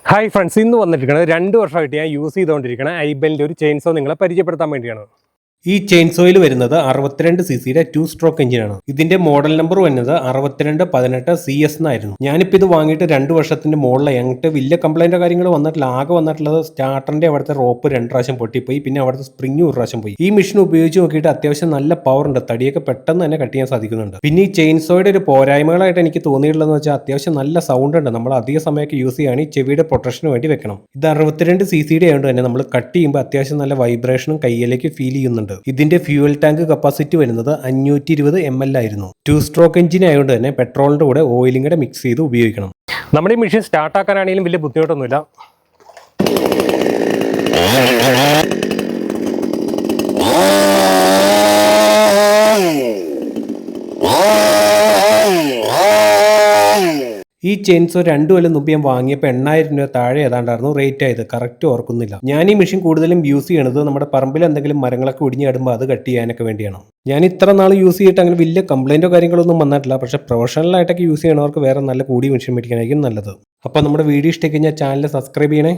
Hi friends, ഇന്ന് വന്നിരിക്കുന്നത് 2 വർഷമായിട്ട് ഞാൻ യൂസ് ചെയ്തുകൊണ്ടിരിക്കുന്ന ഐബലിൻ്റെ ഒരു ചെയിൻസോ നിങ്ങളെ പരിചയപ്പെടുത്താൻ വേണ്ടിയാണ്. ഈ ചെയിൻസോയിൽ വരുന്നത് 62 സിസിയുടെ 2 സ്ട്രോക്ക് എഞ്ചിനാണ്. ഇതിന്റെ മോഡൽ നമ്പർ വരുന്നത് 6218 CS എന്നായിരുന്നു. ഞാനിപ്പോൾ ഇത് വാങ്ങിയിട്ട് 2 വർഷത്തിന്റെ മുകളിലായി. അങ്ങോട്ട് വലിയ കംപ്ലൈൻറ്റോ കാര്യങ്ങളോ വന്നിട്ടില്ല. ആകെ വന്നിട്ടുള്ളത് സ്റ്റാർട്ടറിന്റെ അവിടുത്തെ റോപ്പ് 2 പ്രാവശ്യം പൊട്ടിപ്പോയി, പിന്നെ അവിടുത്തെ സ്പ്രിംഗ് 1 പ്രാവശ്യം പോയി. ഈ മെഷീൻ ഉപയോഗിച്ച് നോക്കിയിട്ട് അത്യാവശ്യം നല്ല പവർ ഉണ്ട്, തടിയൊക്കെ പെട്ടെന്ന് തന്നെ കട്ട് ചെയ്യാൻ സാധിക്കുന്നുണ്ട്. പിന്നെ ഈ ചെയിൻസോയുടെ ഒരു പോരായ്മകളായിട്ട് എനിക്ക് തോന്നിയിട്ടുള്ളതെന്ന് വെച്ചാൽ അത്യാവശ്യം നല്ല സൗണ്ട് ഉണ്ട്. നമ്മൾ അധിക സമയമൊക്കെ യൂസ് ചെയ്യുകയാണെങ്കിൽ ചെവിയുടെ പ്രൊട്ടക്ഷന് വേണ്ടി വെക്കണം. ഇത് 62 സിസിയുടെ ആയതുകൊണ്ട് തന്നെ നമ്മൾ കട്ട് ചെയ്യുമ്പോൾ അത്യാവശ്യം നല്ല വൈബ്രേഷനും കയ്യിലേക്ക് ഫീൽ ചെയ്യുന്നുണ്ട്. ഇതിന്റെ ഫ്യൂവൽ ടാങ്ക് കപ്പാസിറ്റി വരുന്നത് 520 ml ആയിരുന്നു. 2 സ്ട്രോക്ക് എഞ്ചിൻ ആയതുകൊണ്ട് തന്നെ പെട്രോളിന്റെ കൂടെ ഓയിലും കൂടെ മിക്സ് ചെയ്ത് ഉപയോഗിക്കണം. നമ്മുടെ ഈ മെഷീൻ സ്റ്റാർട്ട് ആക്കാനാണെങ്കിലും വലിയ ബുദ്ധിമുട്ടൊന്നുമില്ല. ഈ ചെയിൻസോ 2 കൊല്ലം മുമ്പ് ഞാൻ വാങ്ങിയപ്പോൾ 8000 രൂപ താഴെ ഏതാണ്ടായിരുന്നു റേറ്റ് ആയത്. കറക്റ്റ് ഓർക്കുന്നില്ല. ഞാൻ ഈ മെഷീൻ കൂടുതലും യൂസ് ചെയ്യണത് നമ്മുടെ പറമ്പിൽ എന്തെങ്കിലും മരങ്ങളൊക്കെ ഒടിഞ്ഞു കിടുമ്പോൾ അത് കട്ട് ചെയ്യാനൊക്കെ വേണ്ടിയാണ്. ഞാൻ ഇത്ര നാൾ യൂസ് ചെയ്തിട്ട് അങ്ങനെ വലിയ കംപ്ലൈൻറ്റോ കാര്യങ്ങളൊന്നും വന്നിട്ടില്ല. പക്ഷേ പ്രൊഫഷണലായിട്ടൊക്കെ യൂസ് ചെയ്യണവർക്ക് വേറെ നല്ല കൂടിയ മെഷീൻ മേടിക്കാനായിരിക്കും നല്ലത്. അപ്പോൾ നമ്മുടെ വീഡിയോ ഇഷ്ടമായി കഴിഞ്ഞാൽ ചാനൽ സബ്സ്ക്രൈബ് ചെയ്യണേ.